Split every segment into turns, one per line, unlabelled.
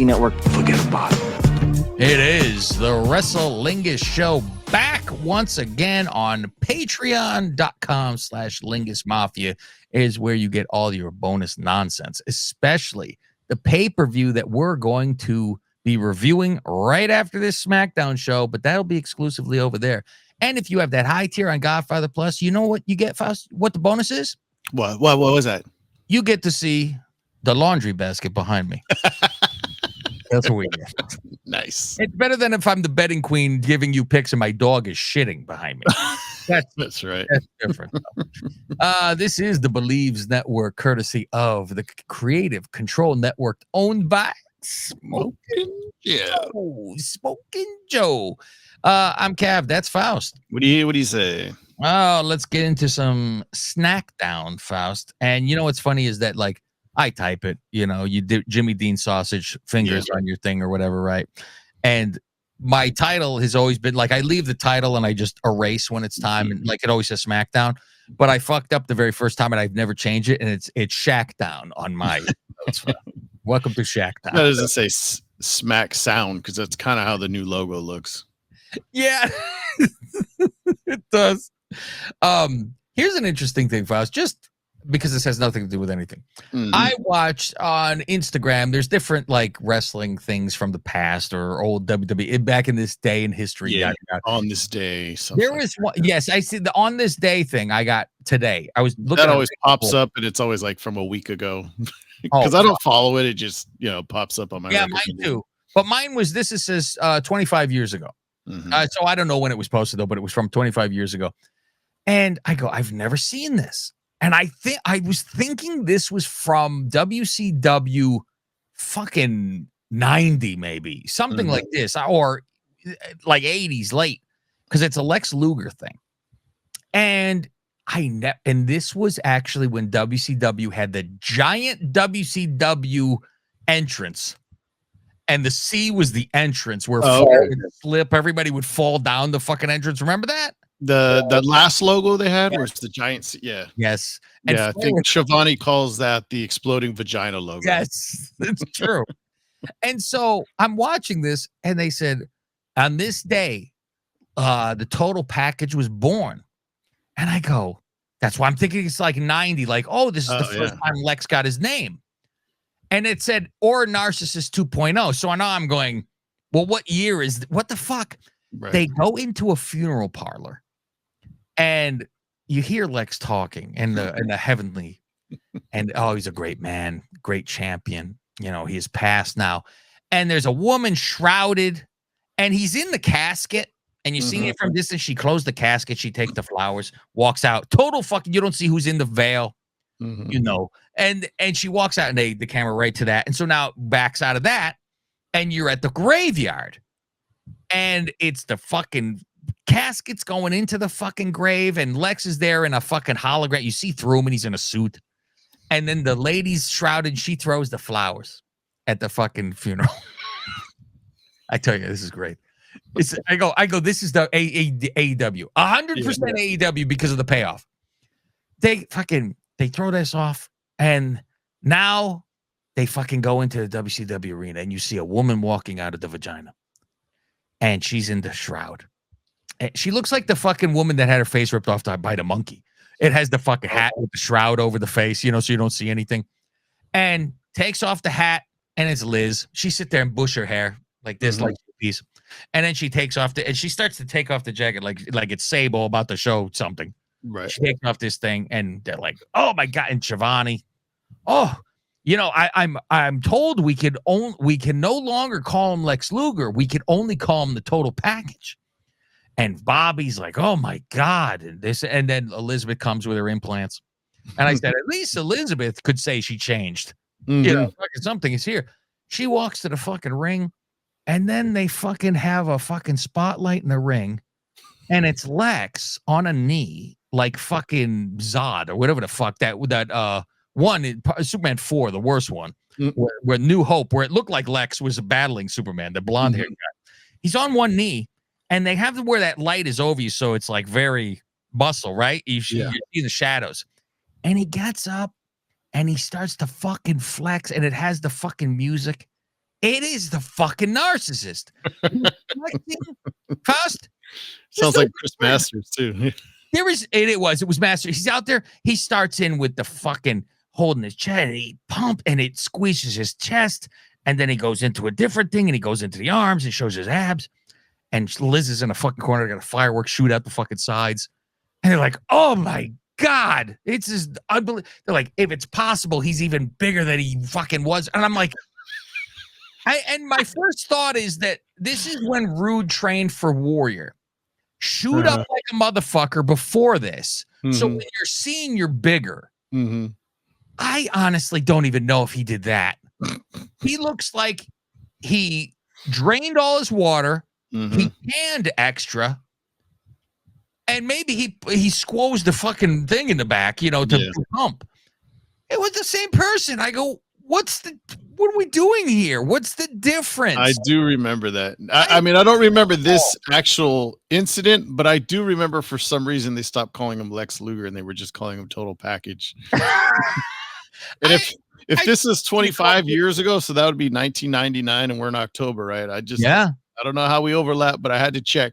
UFC Network. Forget about it.
It is the Wrestle Lingus Show, back once again on patreon.com/Lingus Mafia is where you get all your bonus nonsense, especially the pay-per-view that we're going to be reviewing right after this SmackDown show, but that'll be exclusively over there. And if you have that high tier on Godfather Plus, you know what you get, Faust? What the bonus is?
What was that?
You get to see the laundry basket behind me. That's what we get.
Nice.
It's better than if I'm the betting queen giving you picks and my dog is shitting behind me.
That's right.
That's different. This is the Believes Network, courtesy of the Creative Control Network, owned by Smoking Joe. I'm Cav. That's Faust.
What do you say?
Oh, let's get into some Snackdown, Faust. And you know what's funny is that, like, I type it, you know, you do Jimmy Dean sausage fingers on your thing or whatever, right? And my title has always been like, I leave the title and I just erase when it's time, and like it always says SmackDown. But I fucked up the very first time and I've never changed it, and it's Shackdown on my notes. Welcome to Shackdown.
That doesn't say Smack Sound, because that's kind of how the new logo looks.
Yeah, it does. Here's an interesting thing, Faust, just because this has nothing to do with anything. I watched on Instagram, there's different like wrestling things from the past or old WWE back in this day in history.
Yeah, on this day.
There was one, yes, I see the on this day thing I got today. I was looking
that always pops up, and it's always like from a week ago. Because I don't follow it. It just, pops up on my
mine too. But mine was, this says 25 years ago. So I don't know when it was posted though, but it was from 25 years ago. And I go, I've never seen this. And I was thinking this was from WCW fucking 90, maybe something like this, or like 80s late, because it's a Lex Luger thing. And and this was actually when WCW had the giant WCW entrance, and the C was the entrance where slip, everybody would fall down the fucking entrance. Remember that?
The last logo they had was the giant. Yeah.
Yes.
And I think Shivani calls that the exploding vagina logo.
Yes, it's true. And so I'm watching this, and they said, on this day, the total package was born. And I go, that's why I'm thinking it's like 90. Like, this is the first time Lex got his name. And it said, or Narcissist 2.0. So now I'm going, well, what year is, what the fuck? Right. They go into a funeral parlor. And you hear Lex talking in the heavenly, and he's a great man, great champion. He is passed now. And there's a woman shrouded, and he's in the casket, and you see it from distance. She closed the casket, she takes the flowers, walks out. Total fucking, you don't see who's in the veil, And she walks out, and the camera right to that. And so now backs out of that, and you're at the graveyard. And it's the fucking casket's going into the fucking grave, and Lex is there in a fucking hologram. You see through him, and he's in a suit. And then the lady's shrouded. She throws the flowers at the fucking funeral. I tell you, this is great. I go. This is the AEW, 100% AEW because of the payoff. They throw this off, and now they fucking go into the WCW arena, and you see a woman walking out of the vagina. And she's in the shroud. And she looks like the fucking woman that had her face ripped off by the monkey. It has the fucking hat with the shroud over the face, so you don't see anything. And takes off the hat, and it's Liz. She sit there and bush her hair like this, like a piece. And then she takes off and she starts to take off the jacket like it's Sable about to show something.
Right.
She takes off this thing, and they're like, oh my God. And Shivani, I'm told we can no longer call him Lex Luger. We can only call him the total package. And Bobby's like, oh my God. And then Elizabeth comes with her implants. And I said, at least Elizabeth could say she changed. Something is here. She walks to the fucking ring, and then they fucking have a fucking spotlight in the ring, and it's Lex on a knee, like fucking Zod or whatever the fuck that one, Superman 4, the worst one, where New Hope, where it looked like Lex was battling Superman, the blonde haired guy. He's on one knee, and they have to where that light is over you, so it's like very muscle, right? You see the shadows. And he gets up, and he starts to fucking flex, and it has the fucking music, It is the fucking narcissist. Faust.
Sounds like Chris Masters too.
It was Master. He's out there. He starts in with the fucking holding his chest, and he pump, and it squeezes his chest, and then he goes into a different thing, and he goes into the arms and shows his abs. And Liz is in a fucking corner, got a fireworks shoot out the fucking sides, and they're like, "Oh my god, it's just unbelievable." They're like, "If it's possible, he's even bigger than he fucking was," and I'm like. And my first thought is that this is when Rude trained for Warrior. Shoot up like a motherfucker before this. So when you're seeing you're bigger, I honestly don't even know if he did that. He looks like he drained all his water, he canned extra, and maybe he squoze the fucking thing in the back, to pump. It was the same person. I go, what are we doing here? What's the difference?
I do remember that. I mean, I don't remember this actual incident, but I do remember for some reason they stopped calling him Lex Luger and they were just calling him Total Package. And if this is 25 years ago, so that would be 1999 and we're in October, right? I don't know how we overlap, but I had to check.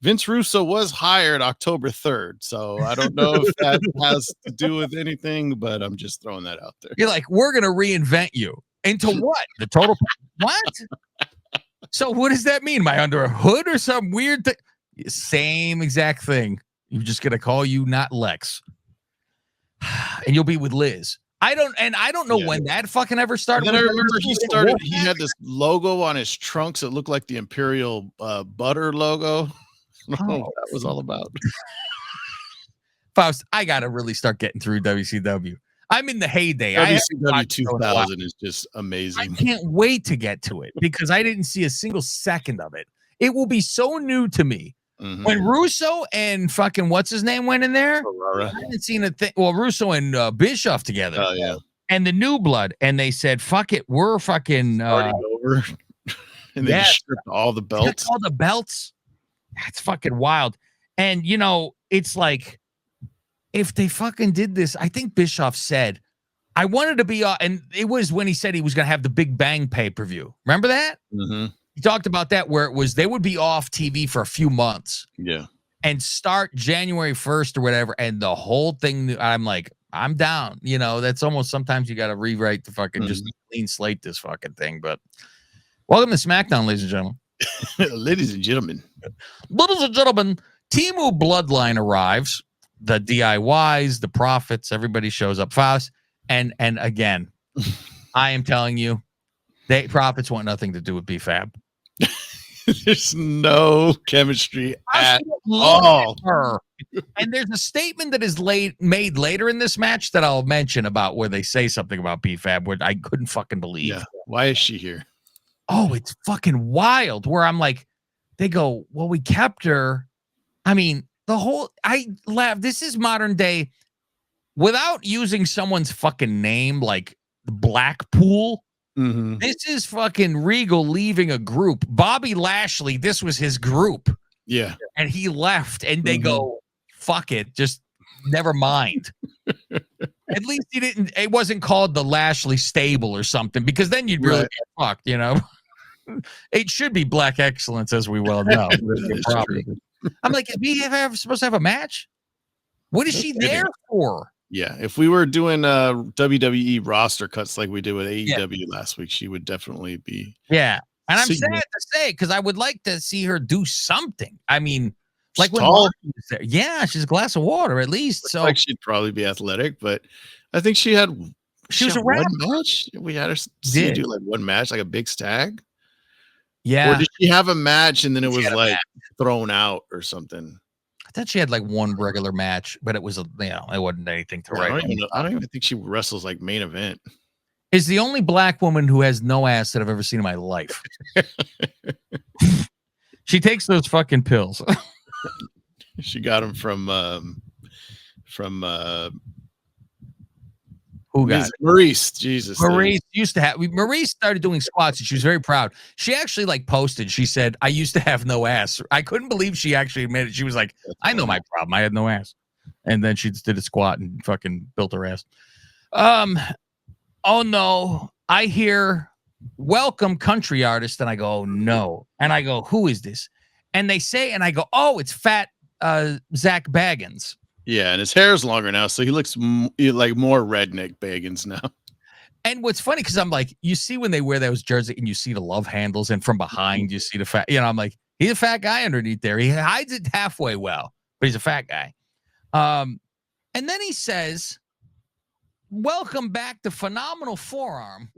Vince Russo was hired October 3rd, so I don't know if that has to do with anything, but I'm just throwing that out there.
You're like, we're going to reinvent you. Into what? The total? What? So what does that mean? Am I under a hood or some weird thing? Same exact thing. You're just going to call you not Lex. And you'll be with Liz. I don't know when that fucking ever started.
And then I remember he had this logo on his trunks that looked like the Imperial butter logo. I don't know what that was all about.
Faust, I got to really start getting through WCW. I'm in the heyday.
WCW 2000 is just amazing.
I can't wait to get to it because I didn't see a single second of it. It will be so new to me. When Russo and fucking what's his name went in there, I hadn't seen a thing. Well, Russo and Bischoff together.
Oh yeah.
And the New Blood, and they said, "Fuck it, we're fucking
starting over." And they stripped all the belts.
All the belts. That's fucking wild. And it's like. If they fucking did this, I think Bischoff said, I wanted to be, and it was when he said he was going to have the Big Bang pay-per-view. Remember that? He talked about that where it was, they would be off TV for a few months.
Yeah.
And start January 1st or whatever. And the whole thing, I'm like, I'm down. That's almost sometimes you got to rewrite the fucking, just clean slate this fucking thing. But welcome to SmackDown, ladies and gentlemen.
Ladies and gentlemen.
Ladies and gentlemen, Temu Bloodline arrives. The DIYs, the Profits, everybody shows up. Faust, and again, I am telling you, Profits want nothing to do with BFAB.
There's no chemistry at all.
And there's a statement that is made later in this match that I'll mention about where they say something about BFAB, where I couldn't fucking believe.
Yeah. Why is she here?
Oh, it's fucking wild. Where I'm like, they go, well, we kept her. I mean. I laugh. This is modern day without using someone's fucking name like Blackpool. This is fucking Regal leaving a group. Bobby Lashley, this was his group.
Yeah.
And he left and they go, fuck it. Just never mind. At least it wasn't called the Lashley Stable or something because then you'd really get fucked, It should be Black Excellence, as we well know. I'm like, is BFF supposed to have a match? What is she there for?
Yeah, if we were doing WWE roster cuts like we did with AEW last week, she would definitely be.
Yeah, and I'm sad to say because I would like to see her do something. I mean, like when she's a glass of water at least. So
like she'd probably be athletic, but I think she was around one match. We had her do like one match, like a big stag.
Yeah.
Or did she have a match and then it was like thrown out or something?
I thought she had like one regular match, but it was it wasn't anything to write.
I don't even think she wrestles like main event.
Is the only black woman who has no ass that I've ever seen in my life. She takes those fucking pills.
She got them from
who got
Maurice? Jesus,
Maurice used to have. Maurice started doing squats, and she was very proud. She actually posted. She said, "I used to have no ass." I couldn't believe she actually admitted. She was like, "I know my problem. I had no ass," and then she just did a squat and fucking built her ass. Oh no! I hear welcome country artist. And I go, oh, no. And I go, who is this? And they say, and I go, oh, it's fat Zach Baggins.
Yeah, and his hair's longer now, so he looks like more redneck Baggins now.
And what's funny, because I'm like, you see when they wear those jerseys and you see the love handles, and from behind you see the fat, I'm like, he's a fat guy underneath there. He hides it halfway well, but he's a fat guy. And then he says, welcome back to Phenomenal Forearm.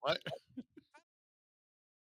What?